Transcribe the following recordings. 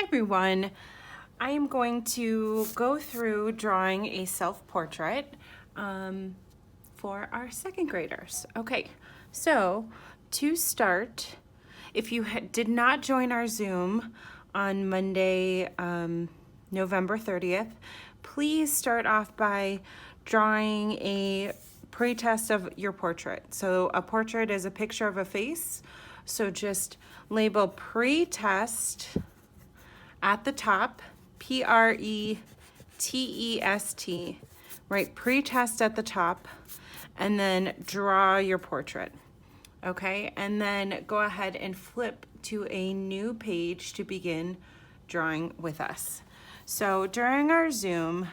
everyone. I am going to go through drawing a self-portrait for our second graders. Okay, so to start, if you did not join our Zoom on Monday, November 30th, please start off by drawing a pre-test of your portrait. So a portrait is a picture of a face. So just label pre-test at the top, P-R-E-T-E-S-T, right? Pre-test at the top, and then draw your portrait, okay? And then go ahead and flip to a new page to begin drawing with us. So during our Zoom,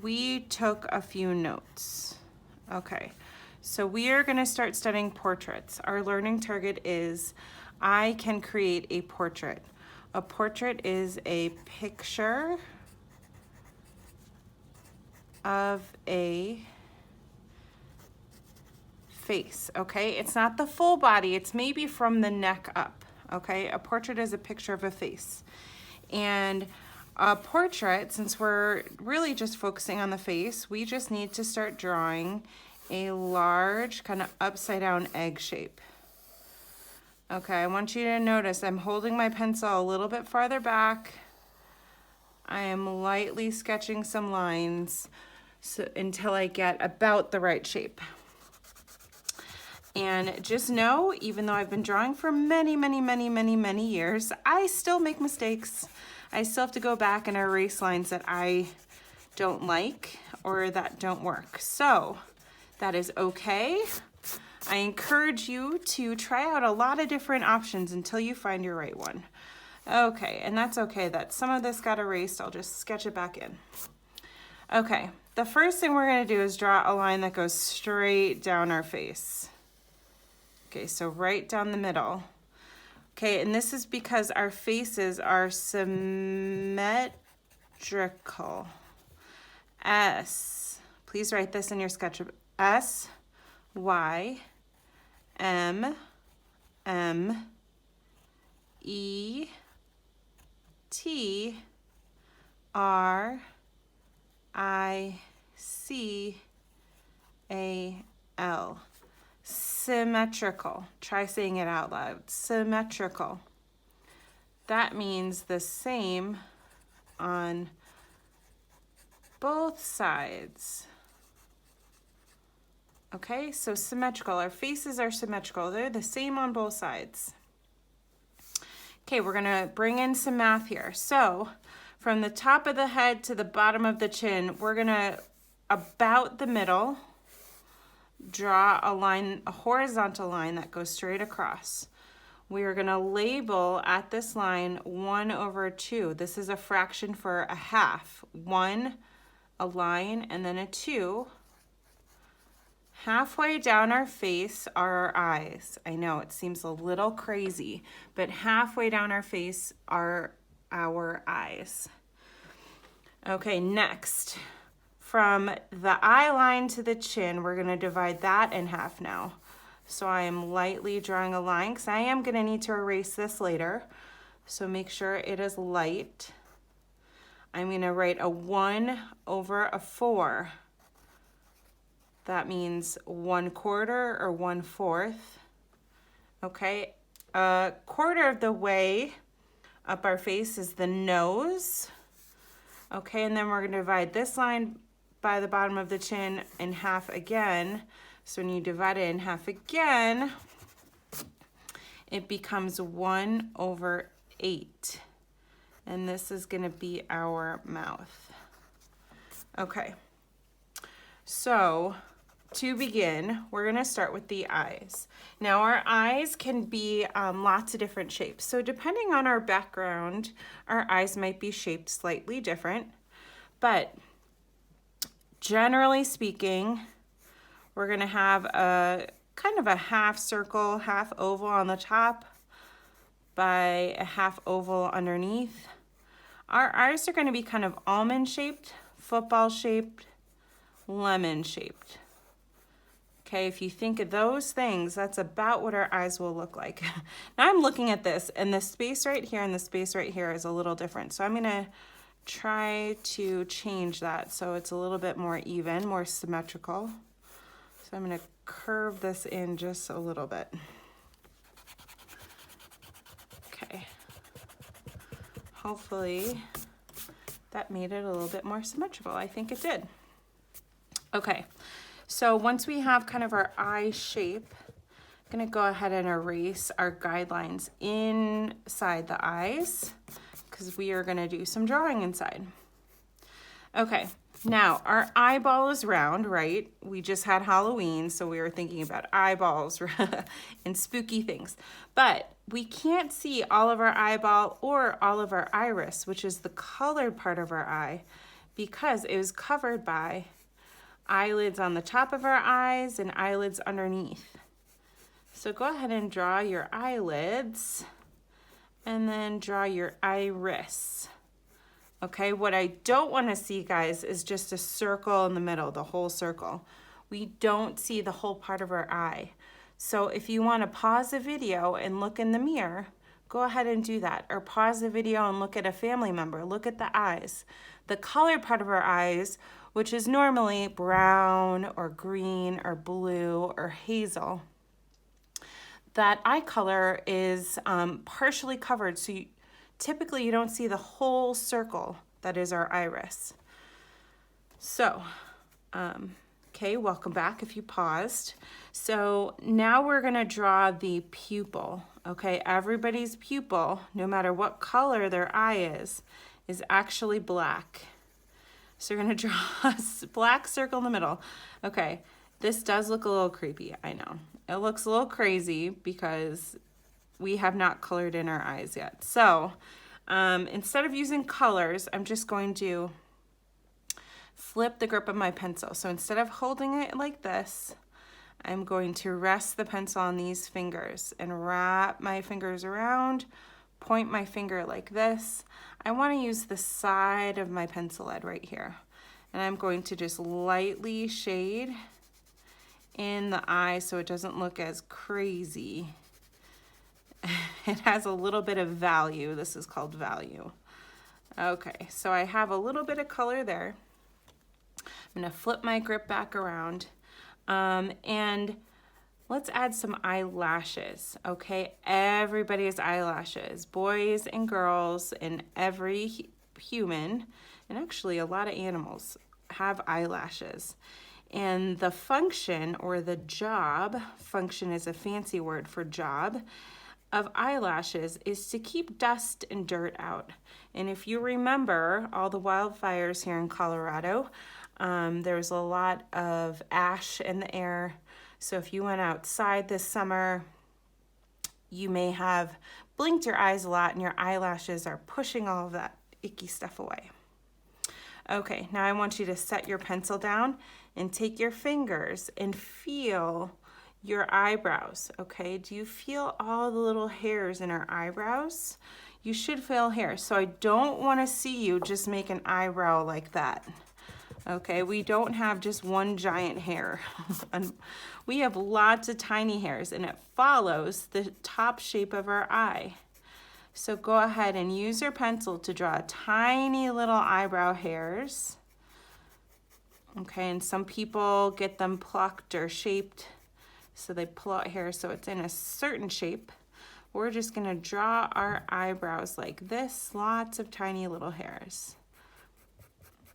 we took a few notes, okay? So we are gonna start studying portraits. Our learning target is, I can create a portrait. A portrait is a picture of a face, okay? It's not the full body, it's maybe from the neck up, okay? A portrait is a picture of a face. And a portrait, since we're really just focusing on the face, we just need to start drawing a large kind of upside down egg shape. Okay, I want you to notice I'm holding my pencil a little bit farther back. I am lightly sketching some lines until I get about the right shape. And just know, even though I've been drawing for many years, I still make mistakes. I still have to go back and erase lines that I don't like or that don't work. So that is okay. I encourage you to try out a lot of different options until you find your right one. Okay, and that's okay that some of this got erased. I'll just sketch it back in. Okay, the first thing we're gonna do is draw a line that goes straight down our face. Okay, so right down the middle. Okay, and this is because our faces are symmetrical. S, please write this in your sketchbook. S, Y, M, M, E, T, R, I, C, A, L. Symmetrical. Try saying it out loud. Symmetrical. That means the same on both sides. Okay, so symmetrical. Our faces are symmetrical. They're the same on both sides. Okay, we're gonna bring in some math here. So from the top of the head to the bottom of the chin, we're gonna, about the middle, draw a line, a horizontal line that goes straight across. We are gonna label at this line 1/2. This is a fraction for a half. 1, a line, and then a 2. Halfway down our face are our eyes. I know it seems a little crazy, but halfway down our face are our eyes. Okay, next, from the eye line to the chin, we're gonna divide that in half now. So I am lightly drawing a line because I am gonna need to erase this later. So make sure it is light. I'm gonna write a 1/4. That means 1/4 or 1/4. Okay, a quarter of the way up our face is the nose. Okay, and then we're gonna divide this line by the bottom of the chin in half again. So when you divide it in half again, it becomes 1/8. And this is gonna be our mouth. Okay, so to begin, we're gonna start with the eyes. Now our eyes can be lots of different shapes. So depending on our background, our eyes might be shaped slightly different, but generally speaking, we're gonna have a kind of a half circle, half oval on the top by a half oval underneath. Our eyes are gonna be kind of almond shaped, football shaped, lemon shaped. Okay, if you think of those things, that's about what our eyes will look like. Now I'm looking at this, and the space right here and the space right here is a little different. So I'm gonna try to change that so it's a little bit more even, more symmetrical. So I'm gonna curve this in just a little bit. Okay. Hopefully that made it a little bit more symmetrical. I think it did. Okay. So once we have kind of our eye shape, I'm gonna go ahead and erase our guidelines inside the eyes because we are gonna do some drawing inside. Okay, now our eyeball is round, right? We just had Halloween, so we were thinking about eyeballs and spooky things. But we can't see all of our eyeball or all of our iris, which is the colored part of our eye, because it was covered by eyelids on the top of our eyes and eyelids underneath. So go ahead and draw your eyelids and then draw your iris. Okay, what I don't want to see, guys, is just a circle in the middle, the whole circle. We don't see the whole part of our eye. So if you want to pause the video and look in the mirror, go ahead and do that. Or pause the video and look at a family member. Look at the eyes. The colored part of our eyes, which is normally brown or green or blue or hazel, that eye color is partially covered, so typically you don't see the whole circle that is our iris. So, okay, welcome back if you paused. So now we're gonna draw the pupil, okay? Everybody's pupil, no matter what color their eye is actually black. So you're gonna draw a black circle in the middle. Okay, this does look a little creepy, I know. It looks a little crazy because we have not colored in our eyes yet. So instead of using colors, I'm just going to flip the grip of my pencil. So instead of holding it like this, I'm going to rest the pencil on these fingers and wrap my fingers around, point my finger like this. I want to use the side of my pencil head right here. And I'm going to just lightly shade in the eye so it doesn't look as crazy. It has a little bit of value. This is called value. Okay, so I have a little bit of color there. I'm gonna flip my grip back around. And let's add some eyelashes, okay? Everybody has eyelashes, boys and girls, and every human, and actually a lot of animals have eyelashes. And the function, or the job, function is a fancy word for job, of eyelashes is to keep dust and dirt out. And if you remember all the wildfires here in Colorado, there's a lot of ash in the air. So if you went outside this summer, you may have blinked your eyes a lot and your eyelashes are pushing all of that icky stuff away. Okay, now I want you to set your pencil down and take your fingers and feel your eyebrows, okay? Do you feel all the little hairs in our eyebrows? You should feel hair. So I don't want to see you just make an eyebrow like that. Okay, we don't have just one giant hair. We have lots of tiny hairs, and it follows the top shape of our eye. So go ahead and use your pencil to draw tiny little eyebrow hairs. Okay, and some people get them plucked or shaped. So they pull out hair so it's in a certain shape. We're just gonna draw our eyebrows like this, lots of tiny little hairs.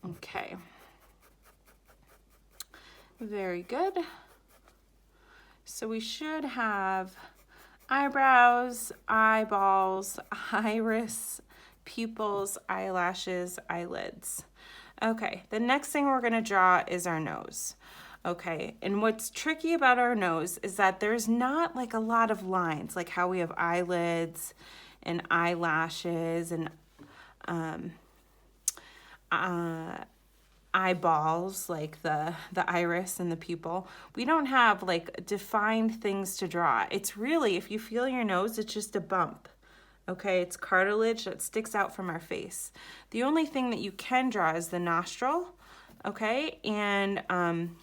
Okay. Very good. So we should have eyebrows, eyeballs, iris, pupils, eyelashes, eyelids. Okay, the next thing we're gonna draw is our nose. Okay, and what's tricky about our nose is that there's not like a lot of lines, like how we have eyelids and eyelashes and eyeballs, like the iris and the pupil. We don't have like defined things to draw. It's really, if you feel your nose, it's just a bump. Okay, it's cartilage that sticks out from our face. The only thing that you can draw is the nostril, Okay, and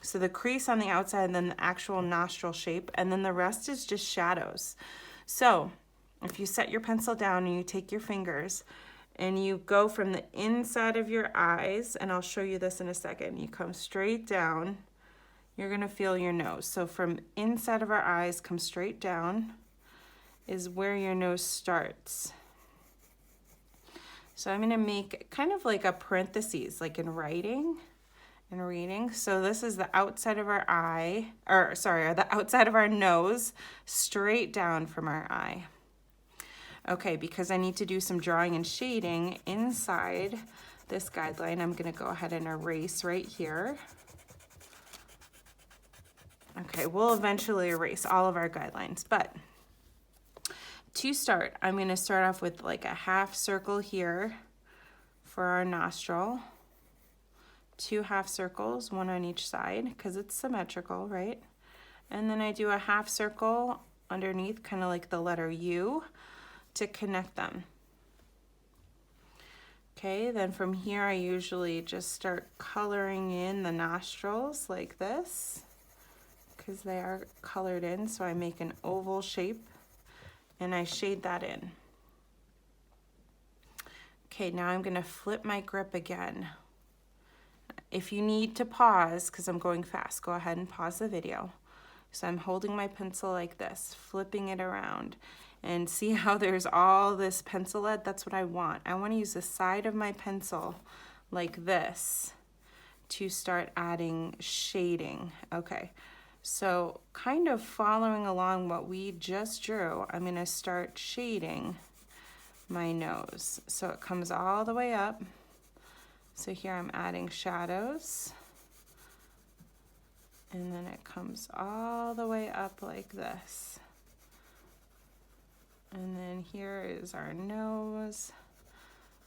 so the crease on the outside and then the actual nostril shape, and then the rest is just shadows. So if you set your pencil down and you take your fingers and you go from the inside of your eyes, and I'll show you this in a second, you come straight down, you're gonna feel your nose. So from inside of our eyes, come straight down is where your nose starts. So I'm gonna make kind of like a parentheses, like in writing and reading. So this is the outside of our eye, or sorry, the outside of our nose, straight down from our eye. Okay, because I need to do some drawing and shading inside this guideline, I'm gonna go ahead and erase right here. Okay, we'll eventually erase all of our guidelines, but to start, I'm gonna start off with like a half circle here for our nostril, 2 half circles, 1 on each side, because it's symmetrical, right? And then I do a half circle underneath, kind of like the letter U, to connect them. Okay, then from here I usually just start coloring in the nostrils like this, because they are colored in, so I make an oval shape and I shade that in. Okay, now I'm gonna flip my grip again. If you need to pause, because I'm going fast, go ahead and pause the video. So I'm holding my pencil like this, flipping it around, and see how there's all this pencil lead? That's what I want. I want to use the side of my pencil like this to start adding shading. Okay, so kind of following along what we just drew, I'm going to start shading my nose. So it comes all the way up. So here I'm adding shadows, and then it comes all the way up like this. And then here is our nose,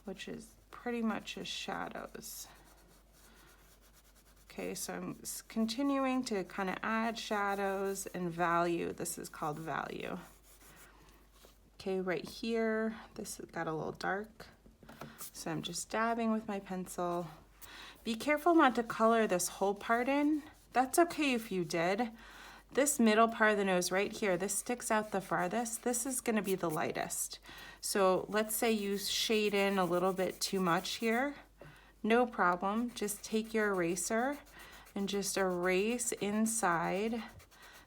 which is pretty much just shadows. Okay, so I'm continuing to kind of add shadows and value. This is called value. Okay, right here, this got a little dark. So I'm just dabbing with my pencil. Be careful not to color this whole part in. That's okay if you did. This middle part of the nose right here, this sticks out the farthest. This is gonna be the lightest. So let's say you shade in a little bit too much here. No problem, just take your eraser and just erase inside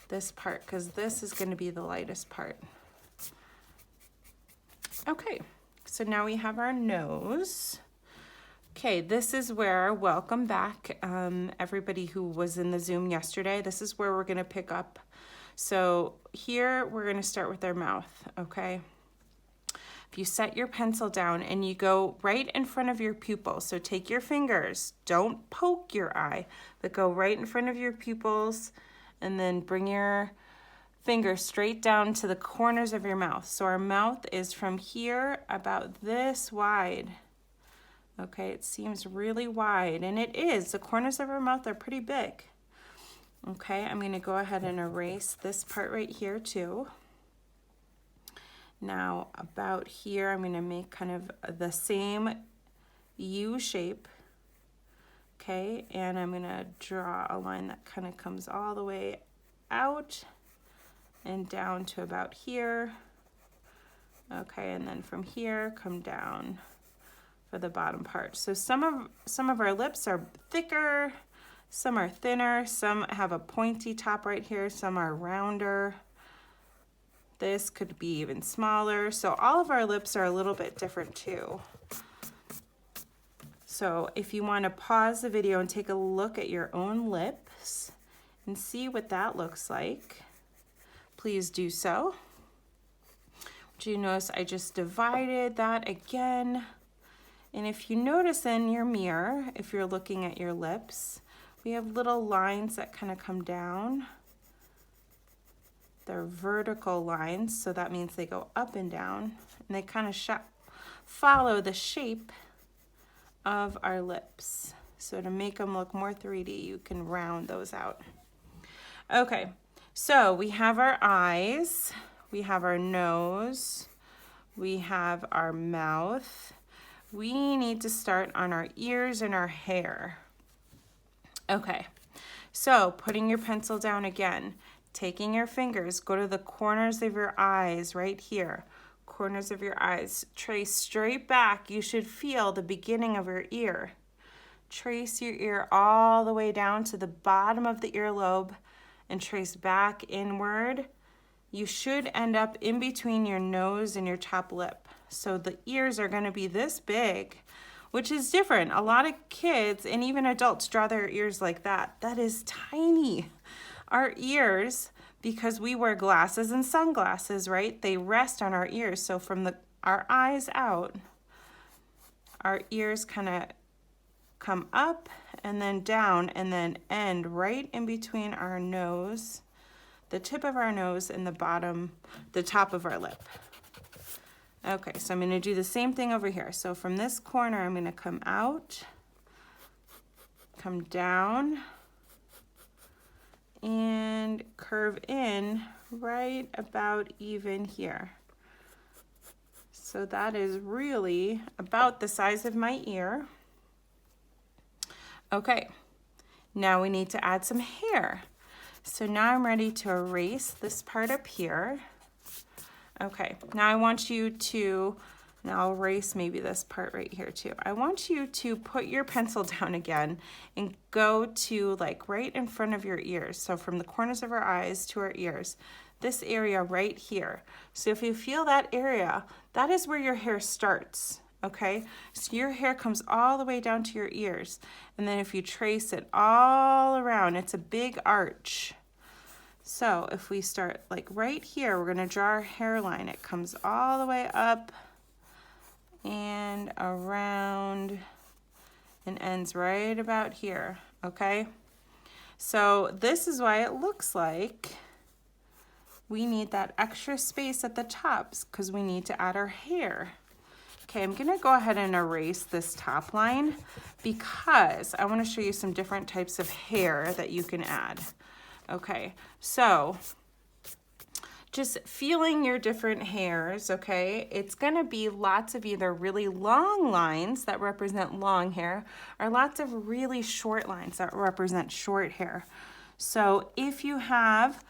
this part, because this is gonna be the lightest part. Okay, so now we have our nose. Okay, this is where, welcome back, everybody who was in the Zoom yesterday. This is where we're gonna pick up. So here we're gonna start with our mouth, okay? If you set your pencil down and you go right in front of your pupil, so take your fingers, don't poke your eye, but go right in front of your pupils and then bring your finger straight down to the corners of your mouth. So our mouth is from here about this wide. Okay, it seems really wide, and it is. The corners of our mouth are pretty big. Okay, I'm going to go ahead and erase this part right here too. Now about here, I'm going to make kind of the same U shape. Okay, and I'm going to draw a line that kind of comes all the way out and down to about here. Okay, and then from here, come down for the bottom part. So some of our lips are thicker, some are thinner, some have a pointy top right here, some are rounder. This could be even smaller. So all of our lips are a little bit different too. So if you want to pause the video and take a look at your own lips and see what that looks like, please do so. Do you notice I just divided that again? And if you notice in your mirror, if you're looking at your lips, we have little lines that kind of come down. They're vertical lines, so that means they go up and down, and they kind of follow the shape of our lips. So to make them look more 3D, you can round those out. Okay, so we have our eyes, we have our nose, we have our mouth. We need to start on our ears and our hair. Okay, so putting your pencil down again, taking your fingers, go to the corners of your eyes right here. Corners of your eyes. Trace straight back. You should feel the beginning of your ear. Trace your ear all the way down to the bottom of the earlobe and trace back inward. You should end up in between your nose and your top lip. So the ears are going to be this big, which is different. A lot of kids and even adults draw their ears like that. That is tiny. Our ears, because we wear glasses and sunglasses, right? They rest on our ears. So from our eyes out, our ears kind of come up and then down and then end right in between our nose, the tip of our nose and the top of our lip. Okay, so I'm going to do the same thing over here. So from this corner, I'm going to come out, come down, and curve in right about even here. So that is really about the size of my ear. Okay, now we need to add some hair. So now I'm ready to erase this part up here. Okay, now I want you to, now I'll erase maybe this part right here too. I want you to put your pencil down again and go to like right in front of your ears. So from the corners of our eyes to our ears, this area right here. So if you feel that area, that is where your hair starts. Okay, so your hair comes all the way down to your ears. And then if you trace it all around, it's a big arch. So if we start like right here, we're gonna draw our hairline. It comes all the way up and around and ends right about here, okay? So this is why it looks like we need that extra space at the tops because we need to add our hair. Okay, I'm gonna go ahead and erase this top line because I wanna show you some different types of hair that you can add. Okay, so just feeling your different hairs, okay? It's gonna be lots of either really long lines that represent long hair or lots of really short lines that represent short hair. So if you have,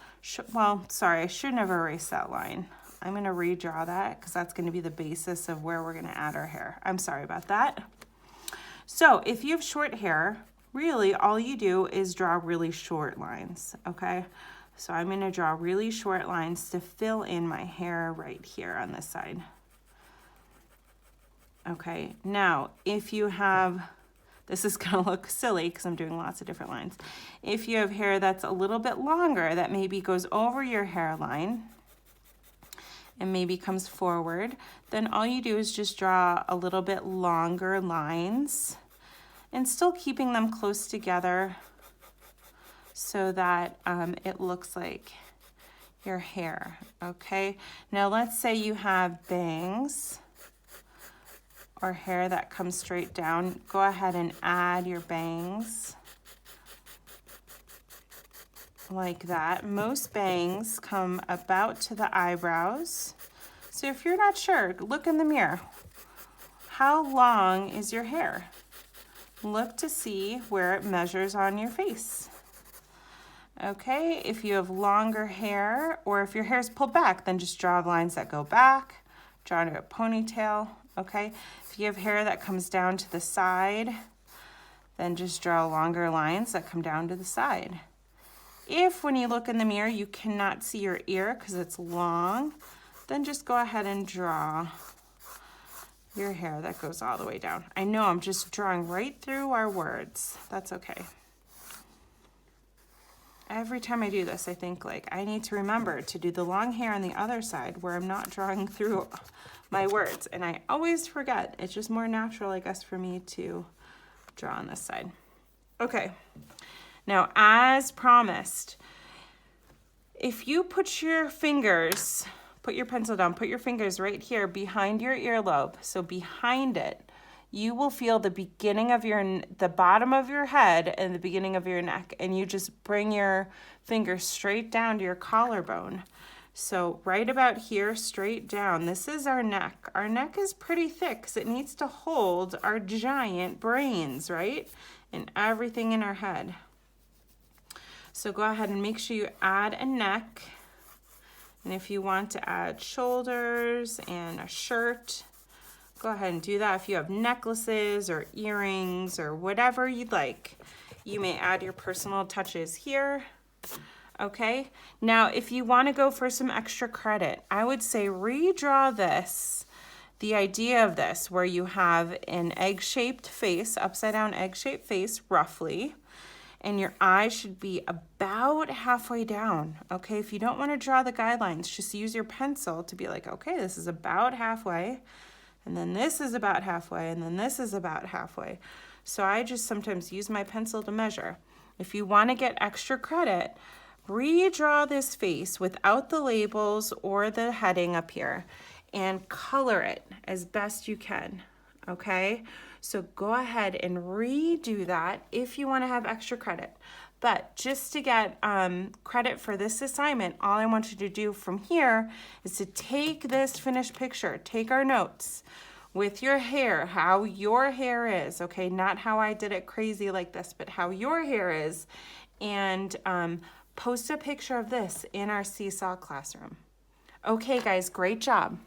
well, sorry, I shouldn't have erased that line. I'm gonna redraw that because that's gonna be the basis of where we're gonna add our hair. I'm sorry about that. So if you have short hair, really all you do is draw really short lines, okay? So I'm gonna draw really short lines to fill in my hair right here on this side. Okay, now if you have, this is gonna look silly because I'm doing lots of different lines. If you have hair that's a little bit longer that maybe goes over your hairline, and maybe comes forward, then all you do is just draw a little bit longer lines and still keeping them close together so that it looks like your hair, okay? Now let's say you have bangs or hair that comes straight down. Go ahead and add your bangs like that. Most bangs come about to the eyebrows. So if you're not sure, look in the mirror. How long is your hair? Look to see where it measures on your face. Okay, if you have longer hair or if your hair is pulled back, then just draw lines that go back, draw into a ponytail, okay? If you have hair that comes down to the side, then just draw longer lines that come down to the side. If when you look in the mirror you cannot see your ear because it's long, then just go ahead and draw your hair that goes all the way down. I know I'm just drawing right through our words. That's okay. Every time I do this, I think like I need to remember to do the long hair on the other side where I'm not drawing through my words. And I always forget. It's just more natural, I guess, for me to draw on this side. Okay. Now, as promised, if you put your fingers, put your pencil down, put your fingers right here behind your earlobe, so behind it, you will feel the beginning of the bottom of your head and the beginning of your neck, and you just bring your fingers straight down to your collarbone. So right about here, straight down, this is our neck. Our neck is pretty thick because it needs to hold our giant brains, right? And everything in our head. So go ahead and make sure you add a neck. And if you want to add shoulders and a shirt, go ahead and do that. If you have necklaces or earrings or whatever you'd like, you may add your personal touches here. Okay, now if you want to go for some extra credit, I would say redraw this. The idea of this, where you have an egg-shaped face, upside down egg-shaped face, roughly, and your eyes should be about halfway down, okay? If you don't want to draw the guidelines, just use your pencil to be like, okay, this is about halfway, and then this is about halfway, and then this is about halfway. So I just sometimes use my pencil to measure. If you want to get extra credit, redraw this face without the labels or the heading up here and color it as best you can, okay? So go ahead and redo that if you want to have extra credit. But just to get credit for this assignment, all I want you to do from here is to take this finished picture, take our notes with your hair, how your hair is, okay? Not how I did it crazy like this, but how your hair is, and post a picture of this in our Seesaw classroom. Okay, guys, great job.